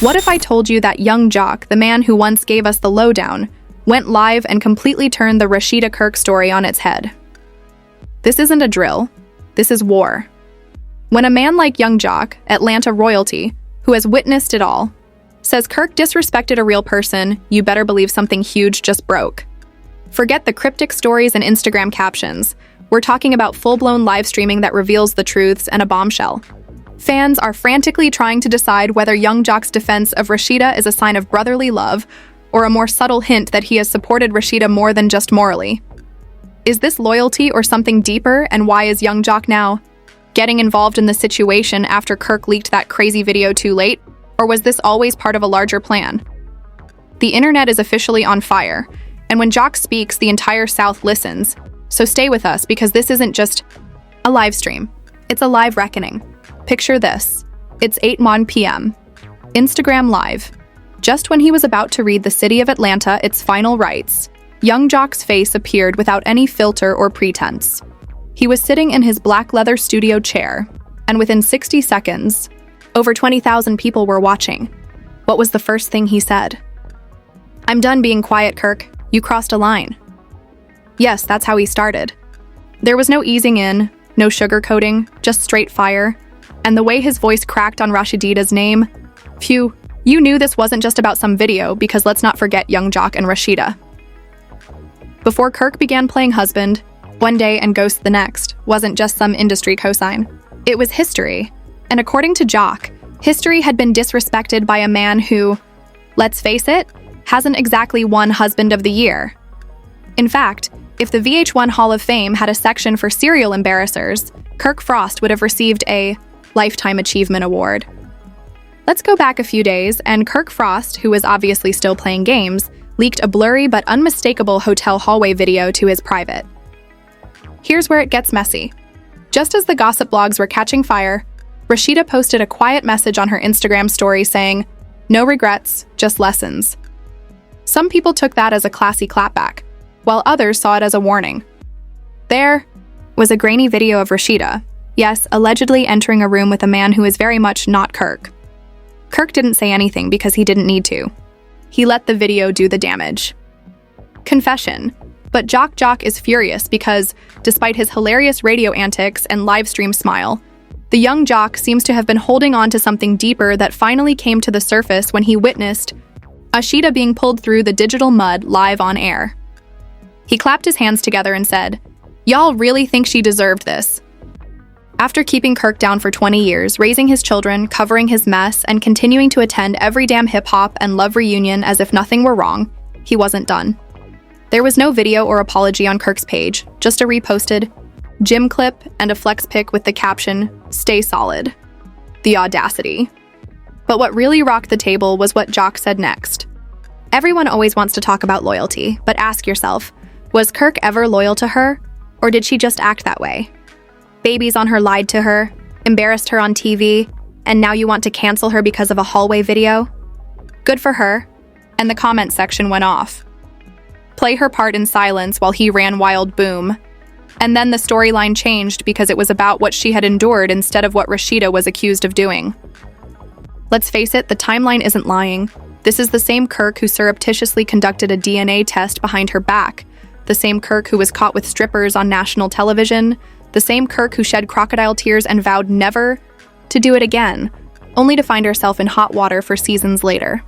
What if I told you that young jock, the man who once gave us the lowdown, went live and completely turned the Rasheeda Kirk story on its head? This isn't a drill. This is war. When a man like young jock, Atlanta royalty, who has witnessed it all, says Kirk disrespected a real person, you better believe something huge just broke. Forget the cryptic stories and Instagram captions. We're talking about full-blown live streaming that reveals the truths and a bombshell. Fans are frantically trying to decide whether young jock's defense of Rasheeda is a sign of brotherly love or a more subtle hint that he has supported Rasheeda more than just morally. Is this loyalty or something deeper, and why is young jock now getting involved in the situation after Kirk leaked that crazy video too late, or was this always part of a larger plan? The internet is officially on fire, and when Jock speaks, the entire South listens. So stay with us, because this isn't just a live stream. It's a live reckoning. Picture this. It's 8:01 p.m. Instagram Live. Just when he was about to read the city of Atlanta its final rites, young jock's face appeared without any filter or pretense. He was sitting in his black leather studio chair, and within 60 seconds, over 20,000 people were watching. What was the first thing he said? "I'm done being quiet, Kirk. You crossed a line." Yes, that's how he started. There was no easing in, no sugarcoating, just straight fire. And the way his voice cracked on Rasheeda's name, phew, you knew this wasn't just about some video, because let's not forget young jock and Rasheeda. Before Kirk began playing husband one day and ghost the next wasn't just some industry cosign. It was history. And according to Jock, history had been disrespected by a man who, let's face it, hasn't exactly won Husband of the Year. In fact, if the VH1 Hall of Fame had a section for serial embarrassers, Kirk Frost would have received a Lifetime Achievement Award. Let's go back a few days, and Kirk Frost, who was obviously still playing games, leaked a blurry but unmistakable hotel hallway video to his private. Here's where it gets messy. Just as the gossip blogs were catching fire, Rasheeda posted a quiet message on her Instagram story saying, "No regrets, just lessons." Some people took that as a classy clapback, while others saw it as a warning. There was a grainy video of Rasheeda, yes, allegedly entering a room with a man who is very much not Kirk. Kirk didn't say anything because he didn't need to. He let the video do the damage. Confession. But Jock is furious because, despite his hilarious radio antics and live stream smile, the young jock seems to have been holding on to something deeper that finally came to the surface when he witnessed Rasheeda being pulled through the digital mud live on air. He clapped his hands together and said, "Y'all really think she deserved this?" After keeping Kirk down for 20 years, raising his children, covering his mess, and continuing to attend every damn hip-hop and love reunion as if nothing were wrong, he wasn't done. There was no video or apology on Kirk's page, just a reposted gym clip and a flex pic with the caption, "Stay solid." The audacity. But what really rocked the table was what Jock said next. Everyone always wants to talk about loyalty, but ask yourself, was Kirk ever loyal to her, or did she just act that way? Babies on her lied to her, embarrassed her on TV, and now you want to cancel her because of a hallway video? Good for her. And the comment section went off. Play her part in silence while he ran wild boom. And then the storyline changed because it was about what she had endured instead of what Rasheeda was accused of doing. Let's face it, the timeline isn't lying. This is the same Kirk who surreptitiously conducted a DNA test behind her back, the same Kirk who was caught with strippers on national television, the same Kirk who shed crocodile tears and vowed never to do it again, only to find herself in hot water for seasons later.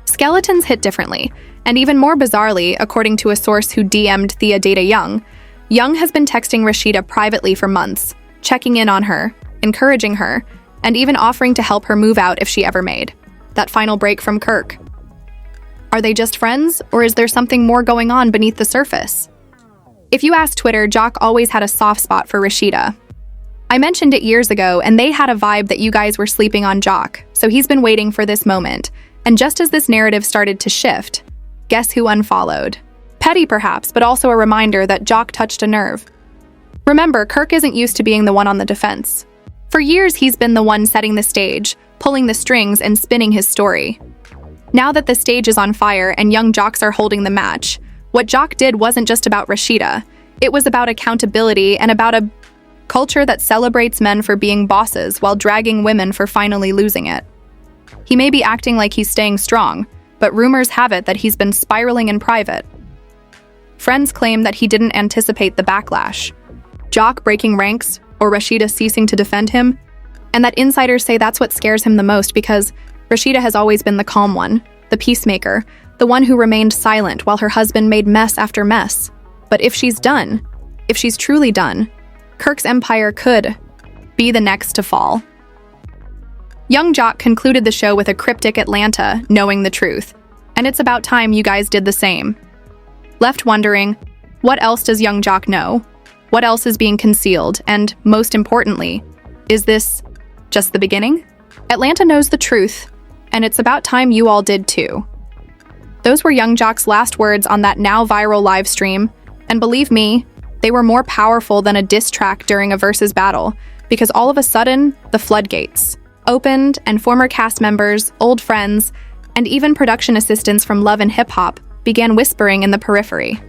Skeletons hit differently, and even more bizarrely, according to a source who DM'd Thea Data Young, Young has been texting Rasheeda privately for months, checking in on her, encouraging her, and even offering to help her move out if she ever made that final break from Kirk. Are they just friends, or is there something more going on beneath the surface? If you ask Twitter, Jock always had a soft spot for Rasheeda. I mentioned it years ago, and they had a vibe that you guys were sleeping on Jock, so he's been waiting for this moment. And just as this narrative started to shift, guess who unfollowed? Petty perhaps, but also a reminder that Jock touched a nerve. Remember, Kirk isn't used to being the one on the defense. For years, he's been the one setting the stage, pulling the strings and spinning his story. Now that the stage is on fire and young jocks are holding the match, what Jock did wasn't just about Rasheeda. It was about accountability and about a culture that celebrates men for being bosses while dragging women for finally losing it. He may be acting like he's staying strong, but rumors have it that he's been spiraling in private. Friends claim that he didn't anticipate the backlash, Jock breaking ranks or Rasheeda ceasing to defend him, and that insiders say that's what scares him the most because Rasheeda has always been the calm one, the peacemaker, the one who remained silent while her husband made mess after mess. But if she's done, if she's truly done, Kirk's empire could be the next to fall. Young Jock concluded the show with a cryptic Atlanta, knowing the truth, and it's about time you guys did the same. Left wondering, what else does young Jock know? What else is being concealed? And most importantly, is this just the beginning? Atlanta knows the truth, and it's about time you all did too. Those were young Jock's last words on that now viral live stream, and believe me, they were more powerful than a diss track during a versus battle, because all of a sudden, the floodgates opened and former cast members, old friends, and even production assistants from Love and Hip Hop began whispering in the periphery.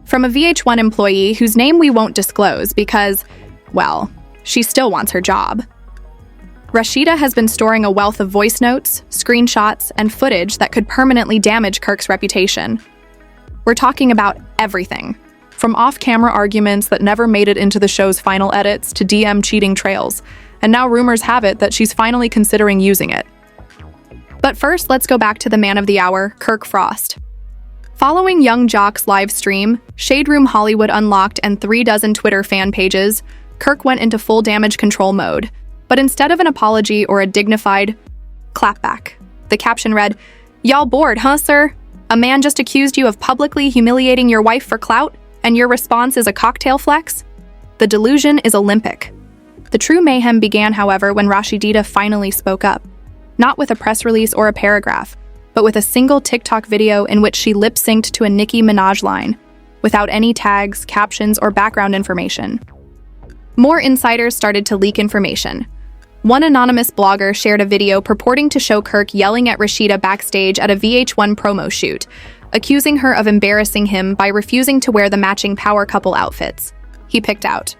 From a VH1 employee whose name we won't disclose because, well, she still wants her job. Rasheeda has been storing a wealth of voice notes, screenshots, and footage that could permanently damage Kirk's reputation. We're talking about everything, from off-camera arguments that never made it into the show's final edits to DM cheating trails, and now rumors have it that she's finally considering using it. But first, let's go back to the man of the hour, Kirk Frost. Following young Jock's live stream, Shade Room Hollywood unlocked and 36 Twitter fan pages, Kirk went into full damage control mode. But instead of an apology or a dignified clapback, the caption read, "Y'all bored, huh, sir? A man just accused you of publicly humiliating your wife for clout, and your response is a cocktail flex? The delusion is Olympic." The true mayhem began, however, when Rasheeda finally spoke up. Not with a press release or a paragraph, but with a single TikTok video in which she lip-synced to a Nicki Minaj line, without any tags, captions, or background information. More insiders started to leak information. One anonymous blogger shared a video purporting to show Kirk yelling at Rasheeda backstage at a VH1 promo shoot, accusing her of embarrassing him by refusing to wear the matching power couple outfits he picked out.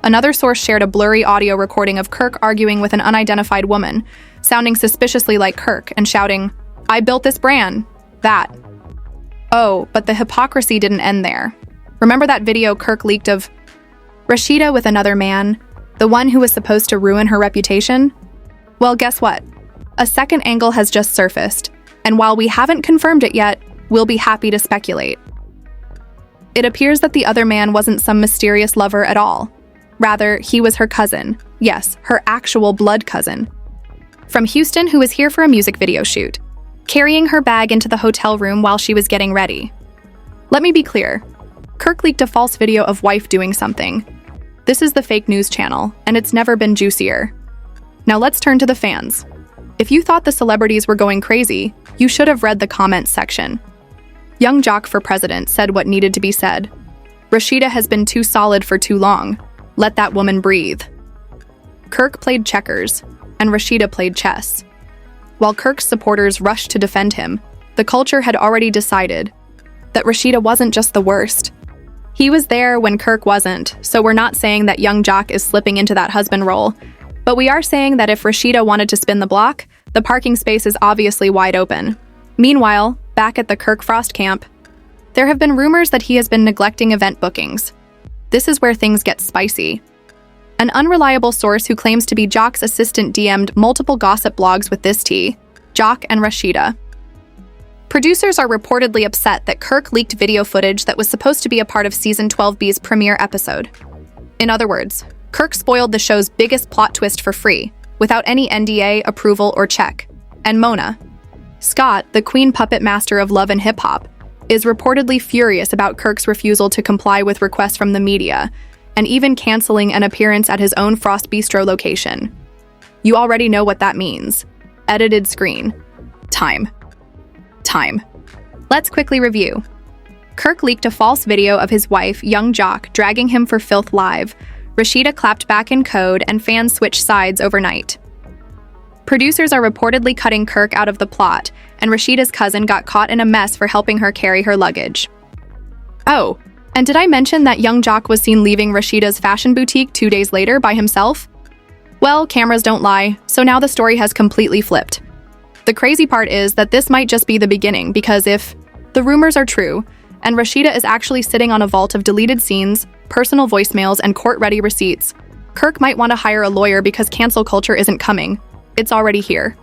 Another source shared a blurry audio recording of Kirk arguing with an unidentified woman, sounding suspiciously like Kirk and shouting, "I built this brand, that." Oh, but the hypocrisy didn't end there. Remember that video Kirk leaked of Rasheeda with another man, the one who was supposed to ruin her reputation? Well, guess what? A second angle has just surfaced, and while we haven't confirmed it yet, we'll be happy to speculate. It appears that the other man wasn't some mysterious lover at all. Rather, he was her cousin. Yes, her actual blood cousin. From Houston, who was here for a music video shoot, carrying her bag into the hotel room while she was getting ready. Let me be clear. Kirk leaked a false video of wife doing something. This is the fake news channel, and it's never been juicier. Now let's turn to the fans. If you thought the celebrities were going crazy, you should have read the comments section. Young Jock for president said what needed to be said. Rasheeda has been too solid for too long. Let that woman breathe. Kirk played checkers, and Rasheeda played chess. While Kirk's supporters rushed to defend him, the culture had already decided that Rasheeda wasn't just the worst. He was there when Kirk wasn't, so we're not saying that young Jock is slipping into that husband role. But we are saying that if Rasheeda wanted to spin the block, the parking space is obviously wide open. Meanwhile, back at the Kirk Frost camp, there have been rumors that he has been neglecting event bookings. This is where things get spicy. An unreliable source who claims to be Jock's assistant DM'd multiple gossip blogs with this tea, Jock and Rasheeda. Producers are reportedly upset that Kirk leaked video footage that was supposed to be a part of Season 12B's premiere episode. In other words, Kirk spoiled the show's biggest plot twist for free, without any NDA, approval, or check. And Mona, Scott, the queen puppet master of Love and Hip Hop, is reportedly furious about Kirk's refusal to comply with requests from the media, and even canceling an appearance at his own Frost Bistro location. You already know what that means. Edited screen. Time. Let's quickly review. Kirk leaked a false video of his wife, young Jock, dragging him for filth live. Rasheeda clapped back in code, and fans switched sides overnight. Producers are reportedly cutting Kirk out of the plot, and Rasheeda's cousin got caught in a mess for helping her carry her luggage. Oh, and did I mention that young Jock was seen leaving Rasheeda's fashion boutique 2 days later by himself? Well, cameras don't lie, so now the story has completely flipped. The crazy part is that this might just be the beginning, because if the rumors are true, and Rasheeda is actually sitting on a vault of deleted scenes, personal voicemails, and court-ready receipts, Kirk might want to hire a lawyer because cancel culture isn't coming. It's already here.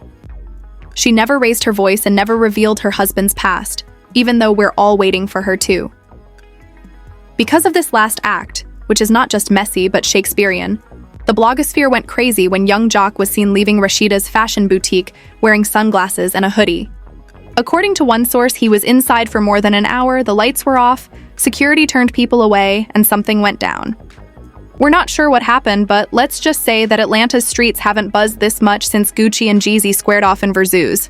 She never raised her voice and never revealed her husband's past, even though we're all waiting for her to. Because of this last act, which is not just messy but Shakespearean, the blogosphere went crazy when young Jock was seen leaving Rasheeda's fashion boutique wearing sunglasses and a hoodie. According to one source, he was inside for more than an hour, the lights were off, security turned people away, and something went down. We're not sure what happened, but let's just say that Atlanta's streets haven't buzzed this much since Gucci and Jeezy squared off in Verzoos.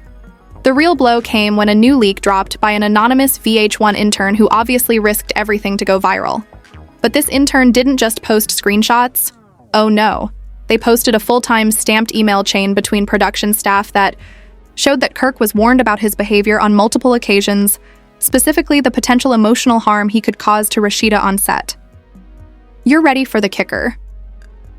The real blow came when a new leak dropped by an anonymous VH1 intern who obviously risked everything to go viral. But this intern didn't just post screenshots. Oh no. They posted a full-time stamped email chain between production staff that showed that Kirk was warned about his behavior on multiple occasions, specifically the potential emotional harm he could cause to Rasheeda on set. You're ready for the kicker.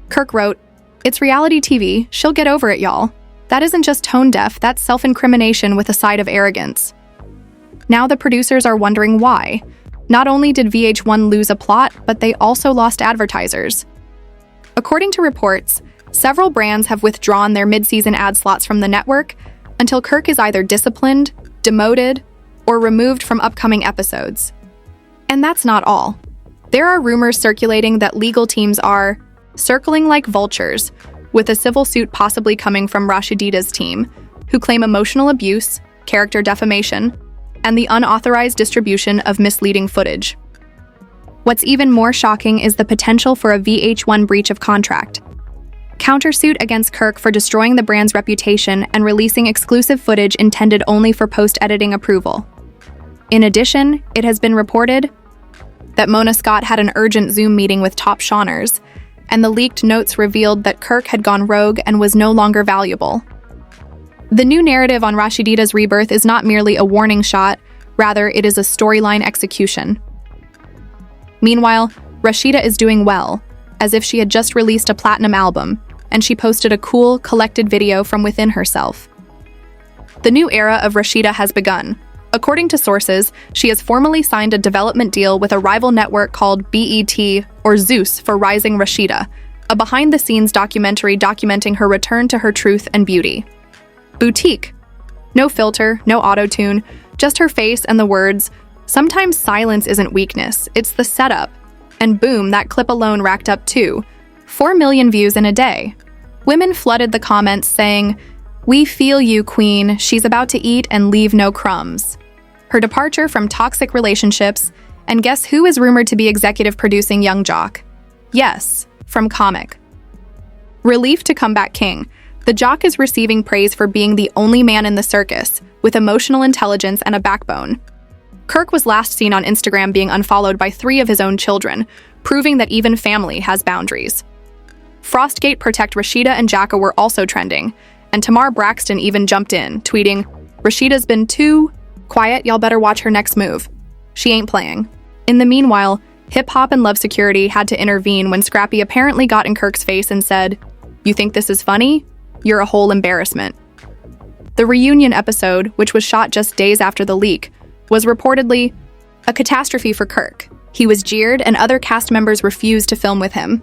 Kirk wrote, "It's reality TV, she'll get over it, y'all. That isn't just tone deaf, that's self-incrimination with a side of arrogance." Now the producers are wondering why. Not only did VH1 lose a plot, but they also lost advertisers. According to reports, several brands have withdrawn their mid-season ad slots from the network until Kirk is either disciplined, demoted, or removed from upcoming episodes. And that's not all. There are rumors circulating that legal teams are circling like vultures, with a civil suit possibly coming from Rasheeda's team, who claim emotional abuse, character defamation, and the unauthorized distribution of misleading footage. What's even more shocking is the potential for a VH1 breach of contract. Countersuit against Kirk for destroying the brand's reputation and releasing exclusive footage intended only for post-editing approval. In addition, it has been reported that Mona Scott had an urgent Zoom meeting with top Shawners, and the leaked notes revealed that Kirk had gone rogue and was no longer valuable. The new narrative on Rasheeda's rebirth is not merely a warning shot, rather it is a storyline execution. Meanwhile, Rasheeda is doing well, as if she had just released a platinum album, and she posted a cool, collected video from within herself. The new era of Rasheeda has begun. According to sources, she has formally signed a development deal with a rival network called BET, or Zeus for Rising Rasheeda, a behind-the-scenes documentary documenting her return to her truth and beauty. Boutique. No filter, no auto-tune, just her face and the words, "Sometimes silence isn't weakness, it's the setup." And boom, that clip alone racked up 4 million views in a day. Women flooded the comments saying, "We feel you, queen, she's about to eat and leave no crumbs." Her departure from toxic relationships, and guess who is rumored to be executive producing Young Jock? Yes, from Comic. Relief to comeback king, the Jock is receiving praise for being the only man in the circus, with emotional intelligence and a backbone. Kirk was last seen on Instagram being unfollowed by 3 of his own children, proving that even family has boundaries. Frostgate Protect Rasheeda and Jacka were also trending, and Tamar Braxton even jumped in, tweeting, "Rasheeda's been too quiet, y'all better watch her next move. She ain't playing." In the meanwhile, Hip Hop and Love Security had to intervene when Scrappy apparently got in Kirk's face and said, "You think this is funny? You're a whole embarrassment." The reunion episode, which was shot just days after the leak, was reportedly a catastrophe for Kirk. He was jeered and other cast members refused to film with him.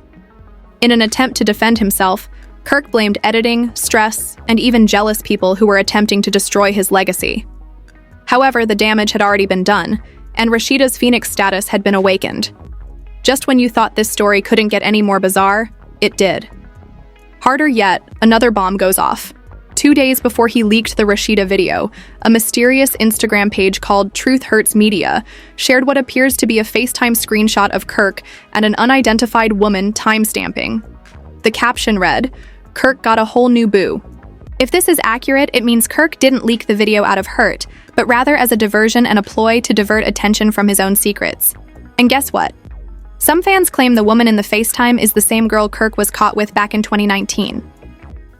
In an attempt to defend himself, Kirk blamed editing, stress, and even jealous people who were attempting to destroy his legacy. However, the damage had already been done, and Rasheeda's Phoenix status had been awakened. Just when you thought this story couldn't get any more bizarre, it did. Harder yet, another bomb goes off. 2 days before he leaked the Rasheeda video, a mysterious Instagram page called Truth Hurts Media shared what appears to be a FaceTime screenshot of Kirk and an unidentified woman timestamping. The caption read, "Kirk got a whole new boo." If this is accurate, it means Kirk didn't leak the video out of hurt, but rather as a diversion and a ploy to divert attention from his own secrets. And guess what? Some fans claim the woman in the FaceTime is the same girl Kirk was caught with back in 2019.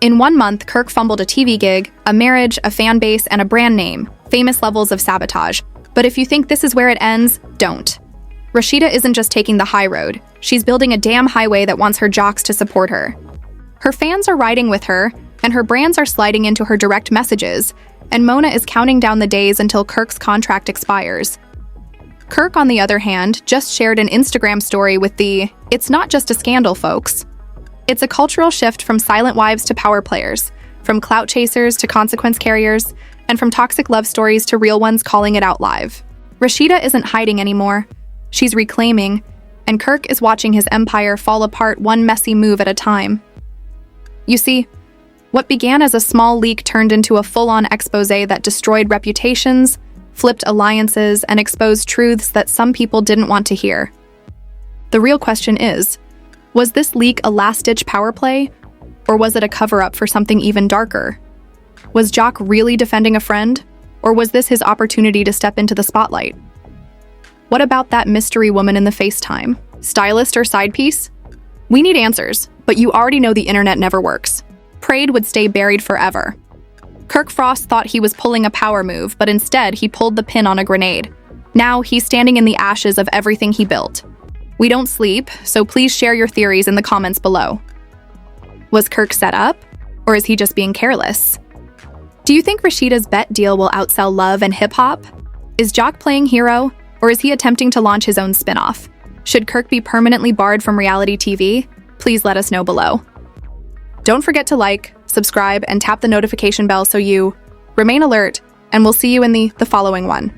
In 1 month, Kirk fumbled a TV gig, a marriage, a fan base, and a brand name, famous levels of sabotage. But if you think this is where it ends, don't. Rasheeda isn't just taking the high road, she's building a damn highway that wants her jocks to support her. Her fans are riding with her, and her brands are sliding into her direct messages, and Mona is counting down the days until Kirk's contract expires. Kirk, on the other hand, just shared an Instagram story with the "It's not just a scandal, folks." It's a cultural shift from silent wives to power players, from clout chasers to consequence carriers, and from toxic love stories to real ones calling it out live. Rasheeda isn't hiding anymore. She's reclaiming, and Kirk is watching his empire fall apart one messy move at a time. You see, what began as a small leak turned into a full-on expose that destroyed reputations, flipped alliances, and exposed truths that some people didn't want to hear. The real question is, was this leak a last-ditch power play, or was it a cover-up for something even darker? Was Jock really defending a friend, or was this his opportunity to step into the spotlight? What about that mystery woman in the FaceTime? Stylist or side piece? We need answers, but you already know the internet never works. Prayed would stay buried forever. Kirk Frost thought he was pulling a power move, but instead he pulled the pin on a grenade. Now he's standing in the ashes of everything he built. We don't sleep, so please share your theories in the comments below. Was Kirk set up, or is he just being careless? Do you think Rasheeda's bet deal will outsell love and hip-hop? Is Jock playing hero, or is he attempting to launch his own spin-off? Should Kirk be permanently barred from reality TV? Please let us know below. Don't forget to like, subscribe, and tap the notification bell so you remain alert, and we'll see you in the following one.